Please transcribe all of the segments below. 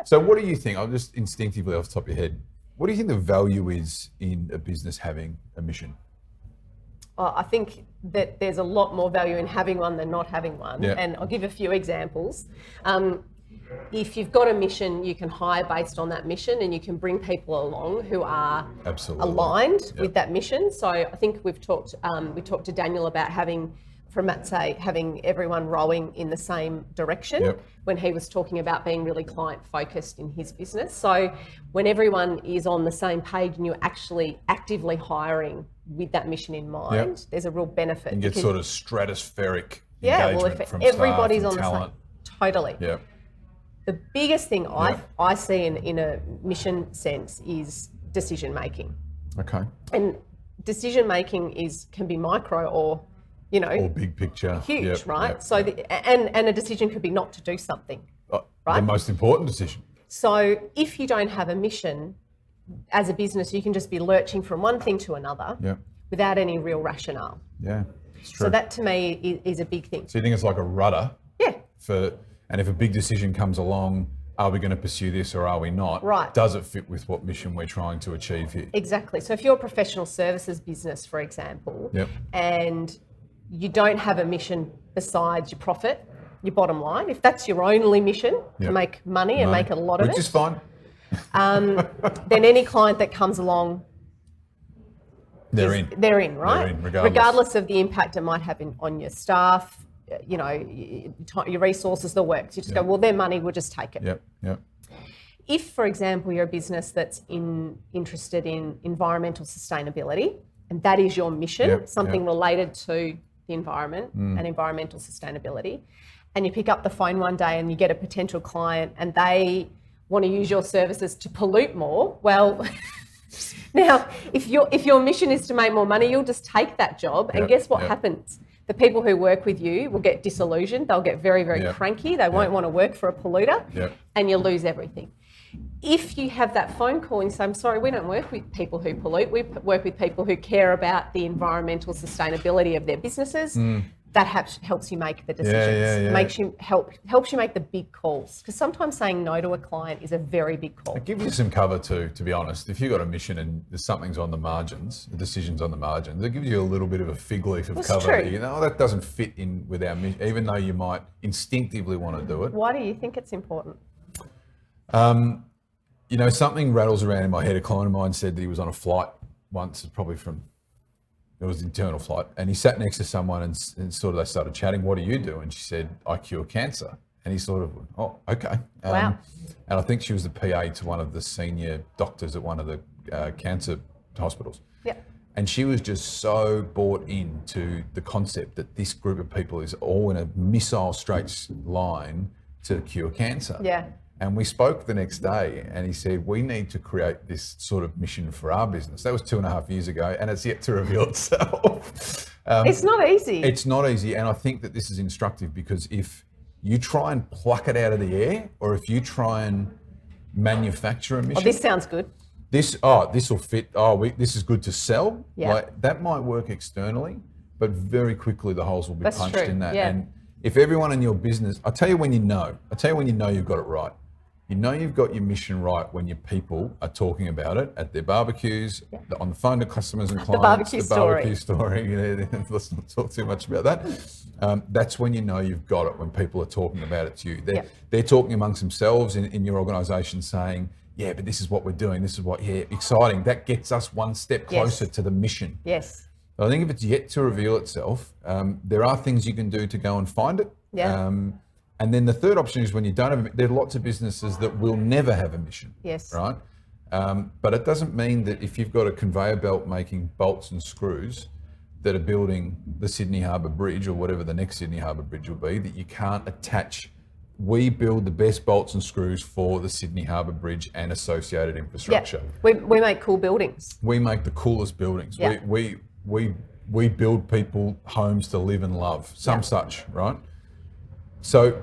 So what do you think, I'm just instinctively off the top of your head, what do you think the value is in a business having a mission? I think that there's a lot more value in having one than not having one. Yeah. And I'll give a few examples. If you've got a mission, you can hire based on that mission and you can bring people along who are aligned with that mission. So I think we talked to Daniel about having everyone rowing in the same direction when he was talking about being really client focused in his business. So when everyone is on the same page and you're actually actively hiring with that mission in mind, there's a real benefit. You get sort of stratospheric engagement from everybody's staff on and talent. the same, totally. Yeah. The biggest thing I see in a mission sense is decision making. Okay. And decision making can be micro or big picture, huge, right? So and a decision could be not to do something, right? The most important decision. So if you don't have a mission as a business, you can just be lurching from one thing to another without any real rationale. Yeah, it's true. So that to me is a big thing. So you think it's like a rudder? Yeah. And if a big decision comes along, are we going to pursue this or are we not? Right. Does it fit with what mission we're trying to achieve here? Exactly. So if you're a professional services business, for example, and you don't have a mission besides your profit, your bottom line, if that's your only mission to make money and make a lot of it. Which is fine. Then any client that comes along, they're in, right? They're in, regardless of the impact it might have on your staff, your resources, the works. You just go, well, their money, we'll just take it. Yep. If, for example, you're a business that's interested in environmental sustainability, and that is your mission, something related to the environment and environmental sustainability, and you pick up the phone one day and you get a potential client and they want to use your services to pollute more, well, now, if your mission is to make more money, you'll just take that job, and guess what happens? The people who work with you will get disillusioned. They'll get very, very cranky. They won't want to work for a polluter, and you'll lose everything. If you have that phone call and say, I'm sorry, we don't work with people who pollute. We work with people who care about the environmental sustainability of their businesses. That helps you make the decisions. Helps you make the big calls. Because sometimes saying no to a client is a very big call. It gives you some cover too, to be honest. If you've got a mission and there's something's on the margins, the decision's on the margins, it gives you a little bit of a fig leaf of cover. True. That doesn't fit in with our mission, even though you might instinctively want to do it. Why do you think it's important? Something rattles around in my head. A client of mine said that he was on a flight once, probably it was an internal flight, and he sat next to someone and sort of they started chatting, what do you do? And she said, I cure cancer. And he sort of, oh, okay. Wow. And I think she was the PA to one of the senior doctors at one of the cancer hospitals. Yeah. And she was just so bought into the concept that this group of people is all in a missile straight line to cure cancer. Yeah. And we spoke the next day and he said, we need to create this sort of mission for our business. That was 2.5 years ago and it's yet to reveal itself. It's not easy. It's not easy. And I think that this is instructive because if you try and pluck it out of the air or if you try and manufacture a mission. Oh, this sounds good. This will fit. This is good to sell. Yeah. Like, that might work externally, but very quickly the holes will be punched in that. Yeah. And if everyone in your business, I'll tell you when you know you've got it right. You know you've got your mission right when your people are talking about it at their barbecues, on the phone to customers and clients. The barbecue story. Let's not talk too much about that. That's when you know you've got it, when people are talking about it to you. They're talking amongst themselves in your organisation saying, yeah, but this is what we're doing. This is what, exciting. That gets us one step closer to the mission. Yes. I think if it's yet to reveal itself, there are things you can do to go and find it. Yeah. And then the third option is when you don't have, there are lots of businesses that will never have a mission. Yes. Right? But it doesn't mean that if you've got a conveyor belt making bolts and screws that are building the Sydney Harbour Bridge or whatever the next Sydney Harbour Bridge will be, that you can't attach, we build the best bolts and screws for the Sydney Harbour Bridge and associated infrastructure. Yeah. We make cool buildings. We make the coolest buildings. Yeah. We build people homes to live and love, such, right? So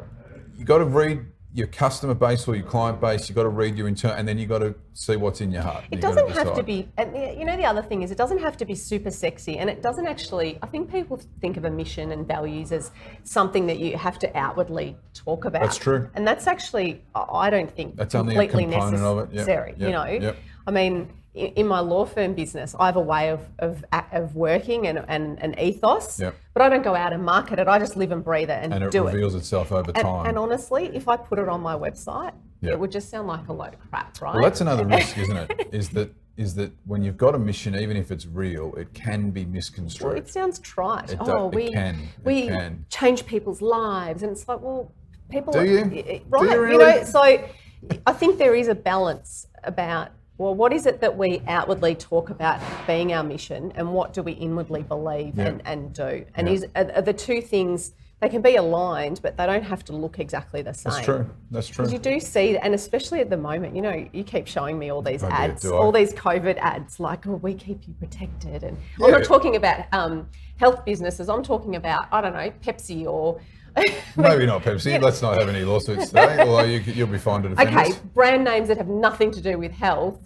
you got to read your customer base or your client base, you've got to read your internal, and then you've got to see what's in your heart. It doesn't have to be, and you know, the other thing is it doesn't have to be super sexy, and it doesn't actually, I think people think of a mission and values as something that you have to outwardly talk about. That's true. And that's actually, I don't think, That's completely only a component of it. necessary. Yep. You know, I mean, in my law firm business, I have a way of working and an ethos, but I don't go out and market it. I just live and breathe it and do it. And it reveals itself over time. And honestly, if I put it on my website, it would just sound like a load of crap, right? Well, that's another risk, isn't it? Is that when you've got a mission, even if it's real, it can be misconstrued. Well, it sounds trite. It can. Change people's lives, and it's like, well, people. Do you? Right. Do you really? You know, so I think there is a balance about, well, what is it that we outwardly talk about being our mission, and what do we inwardly believe and do? And are the two things, they can be aligned, but they don't have to look exactly the same. That's true. That's true. Because you do see, and especially at the moment, you know, you keep showing me all these ads, all these COVID ads, like, oh, we keep you protected. And I'm not talking about health businesses. I'm talking about, I don't know, Pepsi or... Maybe not Pepsi. Let's not have any lawsuits today, although you'll be fine to defend us. Okay, brand names that have nothing to do with health,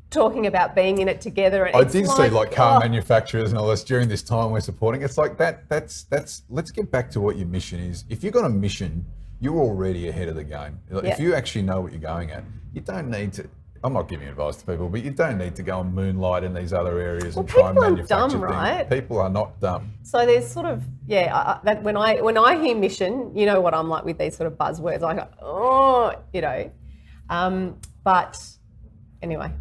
talking about being in it together. And I did see like car manufacturers and all this during this time we're supporting. It's like that's let's get back to what your mission is. If you've got a mission, you're already ahead of the game. If you actually know what you're going at, you don't need to, I'm not giving advice to people, but you don't need to go and moonlight in these other areas and try and manufacture things. Right? People are not dumb. So there's sort of, when I hear mission, you know what I'm like with these sort of buzzwords. I go, oh, you know. But anyway,